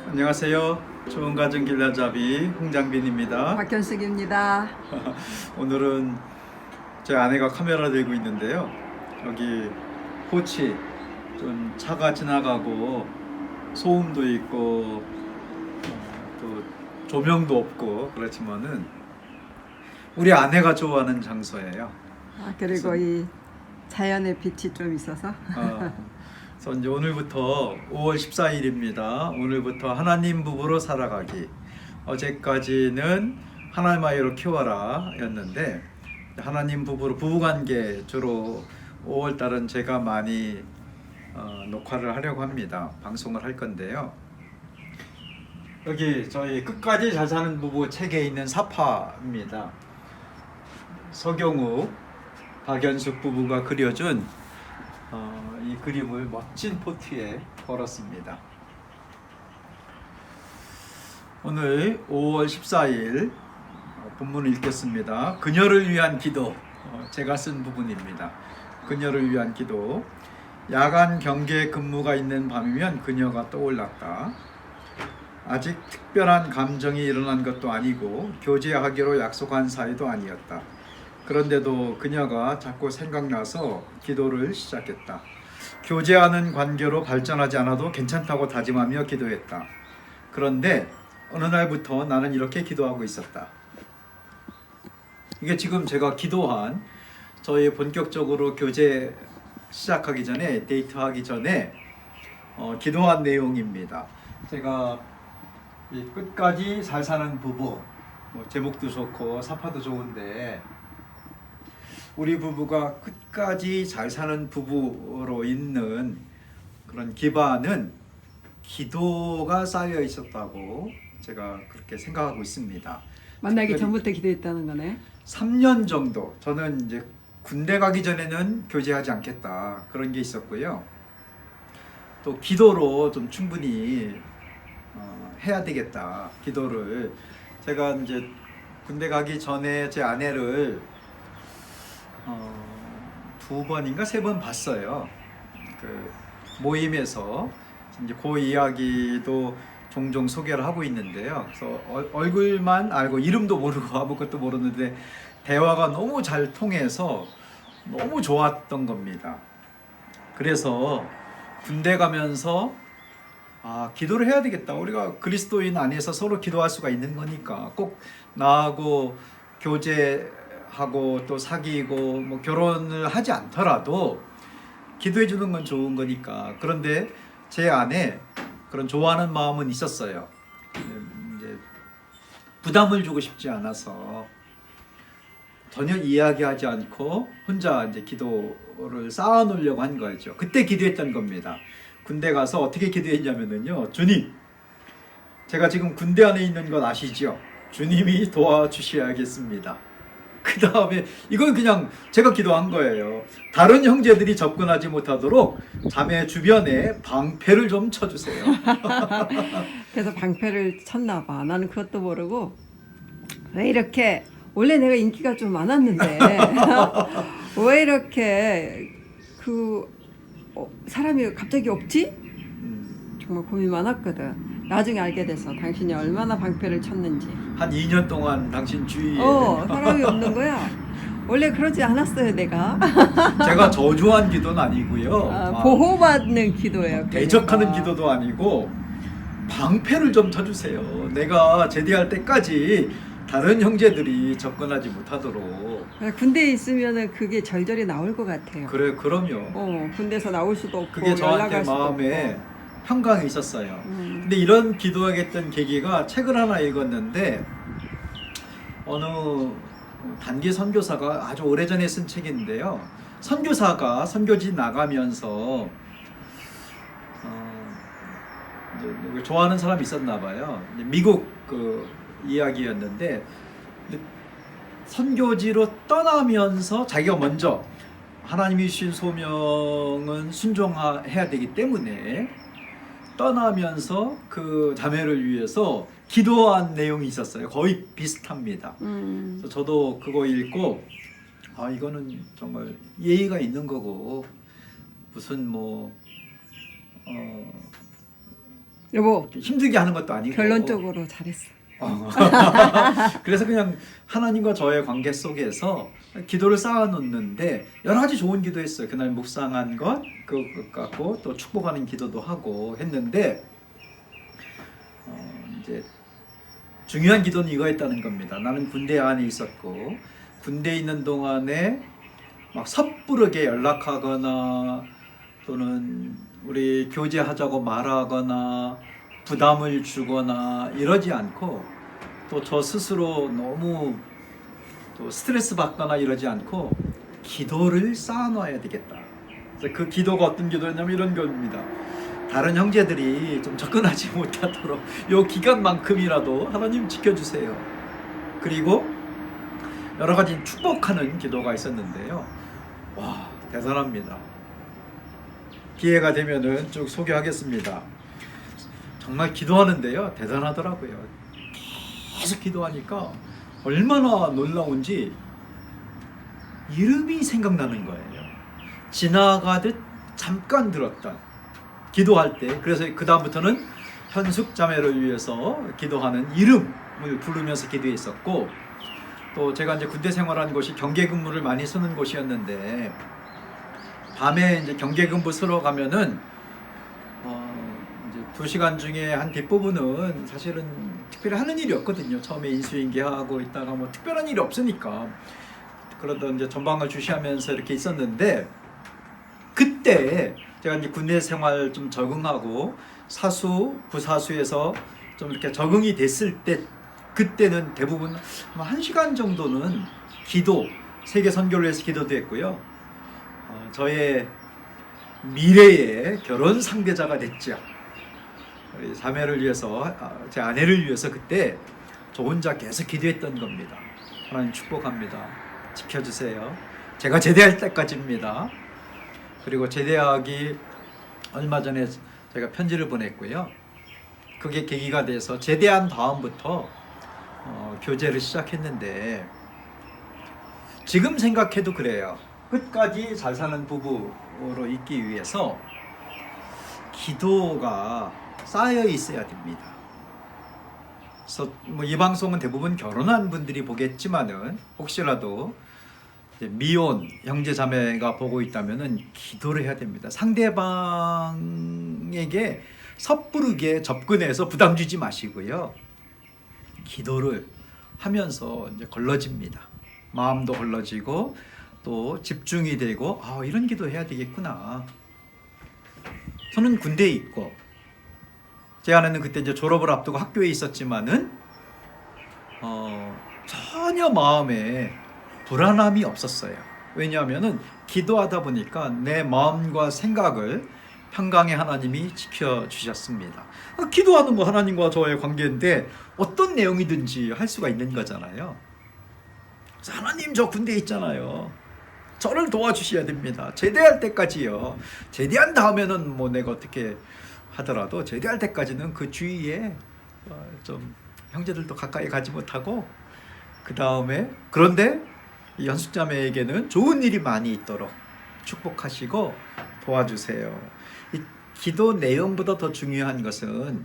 안녕하세요. 좋은 가정 길라잡이 홍장빈입니다. 박현숙입니다. 오늘은 제 아내가 카메라 들고 있는데요. 여기 호치 좀 차가 지나가고 소음도 있고 또 조명도 없고 그렇지만은 우리 아내가 좋아하는 장소예요. 그리고 이 자연의 빛이 좀 있어서 그래서 이제 오늘부터 5월 14일입니다. 오늘부터 하나님 부부로 살아가기. 어제까지는 하나님 아이로 키워라 였는데 하나님 부부로 부부관계 주로 5월 달은 제가 많이 녹화를 하려고 합니다. 방송을 할 건데요. 여기 저희 끝까지 잘 사는 부부 책에 있는 사파입니다. 서경욱, 박연숙 부부가 그려준 이 그림을 멋진 포트에 걸었습니다. 오늘 5월 14일 본문을 읽겠습니다. 그녀를 위한 기도, 제가 쓴 부분입니다. 그녀를 위한 기도. 야간 경계 근무가 있는 밤이면 그녀가 떠올랐다. 아직 특별한 감정이 일어난 것도 아니고 교제하기로 약속한 사이도 아니었다. 그런데도 그녀가 자꾸 생각나서 기도를 시작했다. 교제하는 관계로 발전하지 않아도 괜찮다고 다짐하며 기도했다. 그런데 어느 날부터 나는 이렇게 기도하고 있었다. 이게 지금 제가 기도한 저희 본격적으로 교제 시작하기 전에 데이트하기 전에 기도한 내용입니다. 제가 이 끝까지 잘 사는 부부, 제목도 좋고 사파도 좋은데 우리 부부가 끝까지 잘 사는 부부로 있는 그런 기반은 기도가 쌓여 있었다고 제가 그렇게 생각하고 있습니다. 만나기 전부터 기도했다는 거네. 3년 정도 저는 이제 군대 가기 전에는 교제하지 않겠다 그런 게 있었고요. 또 기도로 좀 충분히 해야 되겠다. 기도를 제가 이제 군대 가기 전에 제 아내를 2번인가 3번 봤어요. 그 모임에서 이제 그 이야기도 종종 소개를 하고 있는데요. 그래서 얼굴만 알고 이름도 모르고 아무것도 모르는데 대화가 너무 잘 통해서 너무 좋았던 겁니다. 그래서 군대 가면서 기도를 해야 되겠다. 우리가 그리스도인 안에서 서로 기도할 수가 있는 거니까 꼭 나하고 교제하고 또 사귀고 뭐 결혼을 하지 않더라도 기도해 주는 건 좋은 거니까. 그런데 제 안에 그런 좋아하는 마음은 있었어요. 이제 부담을 주고 싶지 않아서 전혀 이야기하지 않고 혼자 이제 기도를 쌓아놓으려고 한 거죠. 그때 기도했던 겁니다. 군대 가서 어떻게 기도했냐면요. 주님, 제가 지금 군대 안에 있는 건 아시죠? 주님이 도와주셔야겠습니다. 그 다음에 이건 그냥 제가 기도한 거예요. 다른 형제들이 접근하지 못하도록 자매 주변에 방패를 좀 쳐주세요. 그래서 방패를 쳤나 봐. 나는 그것도 모르고 왜 이렇게 원래 내가 인기가 좀 많았는데 왜 이렇게 사람이 갑자기 없지? 정말 고민 많았거든. 나중에 알게 돼서 당신이 얼마나 방패를 쳤는지. 한 2년 동안 당신 주위에 사람이 없는 거야. 원래 그러지 않았어요, 내가. 제가 저주한 기도는 아니고요. 보호받는 기도예요. 대적하는 기도도 아니고 방패를 좀 쳐주세요. 내가 제대할 때까지 다른 형제들이 접근하지 못하도록. 군대에 있으면은 그게 절절히 나올 것 같아요. 그래, 그럼요. 군대에서 나올 수도 없고 그게 저한테 연락할 수도 마음에 없고. 평강이 있었어요. 근데 이런 기도하겠던 계기가 책을 하나 읽었는데 어느 단기 선교사가 아주 오래전에 쓴 책인데요. 선교사가 선교지 나가면서 이제 좋아하는 사람이 있었나 봐요. 미국 그 이야기였는데 선교지로 떠나면서 자기가 먼저 하나님이 주신 소명은 순종해야 되기 때문에 떠나면서 그 자매를 위해서 기도한 내용이 있었어요. 거의 비슷합니다. 그래서 저도 그거 읽고 이거는 정말 예의가 있는 거고 무슨 여보, 힘들게 하는 것도 아니고 결론적으로 잘했어. 그래서 그냥 하나님과 저의 관계 속에서 기도를 쌓아놓는데 여러 가지 좋은 기도했어요. 그날 묵상한 것 그거 갖고 또 축복하는 기도도 하고 했는데 이제 중요한 기도는 이거였다는 겁니다. 나는 군대 안에 있었고 군대에 있는 동안에 막 섣부르게 연락하거나 또는 우리 교제하자고 말하거나 부담을 주거나 이러지 않고 또 저 스스로 너무 또 스트레스 받거나 이러지 않고 기도를 쌓아놔야 되겠다. 그래서 그 기도가 어떤 기도였냐면 이런 겁니다. 다른 형제들이 좀 접근하지 못하도록 요 기간만큼이라도 하나님 지켜주세요. 그리고 여러 가지 축복하는 기도가 있었는데요. 와, 대단합니다. 기회가 되면은 쭉 소개하겠습니다. 정말 기도하는데요, 대단하더라고요. 계속 기도하니까 얼마나 놀라운지 이름이 생각나는 거예요. 지나가듯 잠깐 들었던 기도할 때. 그래서 그 다음부터는 현숙 자매를 위해서 기도하는 이름을 부르면서 기도했었고, 또 제가 이제 군대 생활한 곳이 경계 근무를 많이 쓰는 곳이었는데 밤에 이제 경계 근무 쓰러 가면은 이제 2시간 중에 한 뒷부분은 사실은 특별히 하는 일이 없거든요. 처음에 인수인계하고 있다가 뭐 특별한 일이 없으니까 그러다 이제 전방을 주시하면서 이렇게 있었는데, 그때 제가 이제 군대 생활 좀 적응하고 사수, 부사수에서 좀 이렇게 적응이 됐을 때, 그때는 대부분 1시간 정도는 기도, 세계 선교를 위해서 기도도 했고요. 저의 미래의 결혼 상대자가 됐죠. 우리 자매를 위해서, 제 아내를 위해서 그때 저 혼자 계속 기도했던 겁니다. 하나님 축복합니다. 지켜주세요. 제가 제대할 때까지입니다. 그리고 제대하기 얼마 전에 제가 편지를 보냈고요. 그게 계기가 돼서 제대한 다음부터 교제를 시작했는데, 지금 생각해도 그래요. 끝까지 잘 사는 부부로 있기 위해서 기도가 쌓여 있어야 됩니다. 그래서 뭐 이 방송은 대부분 결혼한 분들이 보겠지만은 혹시라도 미혼 형제 자매가 보고 있다면은 기도를 해야 됩니다. 상대방에게 섣부르게 접근해서 부담 주지 마시고요. 기도를 하면서 이제 걸러집니다. 마음도 걸러지고 또 집중이 되고, 이런 기도 해야 되겠구나. 저는 군대에 있고 제 아내는 그때 이제 졸업을 앞두고 학교에 있었지만은 전혀 마음에 불안함이 없었어요. 왜냐하면은 기도하다 보니까 내 마음과 생각을 평강의 하나님이 지켜주셨습니다. 기도하는 거 하나님과 저의 관계인데 어떤 내용이든지 할 수가 있는 거잖아요. 그래서 하나님, 저 군대에 있잖아요. 저를 도와주셔야 됩니다. 제대할 때까지요. 제대한 다음에는 뭐 내가 어떻게 하더라도 제대할 때까지는 그 주위에 좀 형제들도 가까이 가지 못하고, 그 다음에 그런데 이 연숙자매에게는 좋은 일이 많이 있도록 축복하시고 도와주세요. 이 기도 내용보다 더 중요한 것은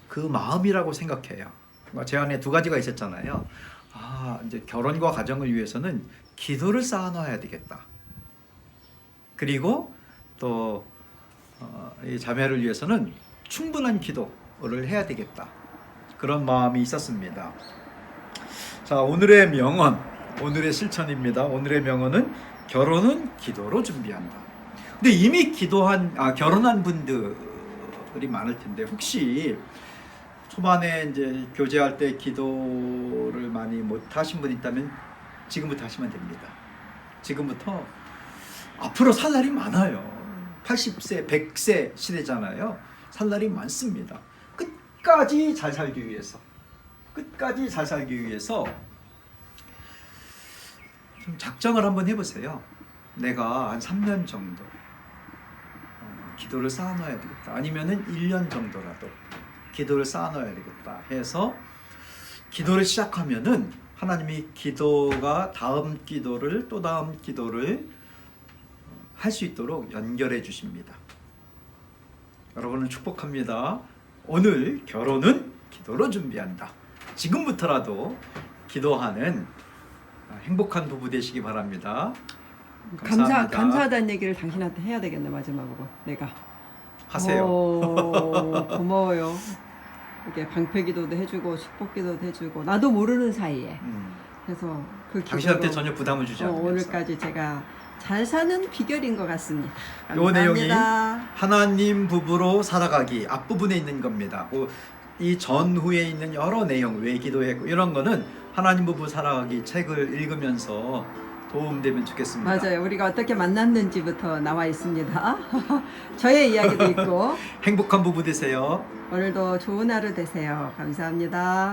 그 마음이라고 생각해요. 제 안에 2가지가 있었잖아요. 이제 결혼과 가정을 위해서는 기도를 쌓아놔야 되겠다. 그리고 또 이 자매를 위해서는 충분한 기도를 해야 되겠다. 그런 마음이 있었습니다. 자, 오늘의 명언, 오늘의 실천입니다. 오늘의 명언은 결혼은 기도로 준비한다. 근데 이미 결혼한 분들이 많을 텐데, 혹시 초반에 이제 교제할 때 기도를 많이 못 하신 분 있다면 지금부터 하시면 됩니다. 지금부터 앞으로 살 날이 많아요. 80세, 100세 시대잖아요. 살 날이 많습니다. 끝까지 잘 살기 위해서, 좀 작정을 한번 해보세요. 내가 한 3년 정도 기도를 쌓아놔야 되겠다. 아니면은 1년 정도라도 기도를 쌓아놔야 되겠다 해서 기도를 시작하면은 하나님이 기도가 다음 기도를 또 다음 기도를 할 수 있도록 연결해 주십니다. 여러분을 축복합니다. 오늘 결혼은 기도로 준비한다. 지금부터라도 기도하는 행복한 부부 되시기 바랍니다. 감사합니다. 감사하다는 얘기를 당신한테 해야 되겠네, 마지막으로 내가. 하세요. 고마워요. 이렇게 방패기도도 해주고 축복기도도 해주고 나도 모르는 사이에. 그래서 그 당신한테 기도로 전혀 부담을 주지 않으면서 오늘까지 제가 잘 사는 비결인 것 같습니다. 요 내용이 감사합니다. 하나님 부부로 살아가기 앞부분에 있는 겁니다. 이 전후에 있는 여러 내용, 왜 기도했고 이런 거는 하나님 부부 살아가기 책을 읽으면서 도움되면 좋겠습니다. 맞아요. 우리가 어떻게 만났는지부터 나와 있습니다. 저의 이야기도 있고 행복한 부부 되세요. 오늘도 좋은 하루 되세요. 감사합니다.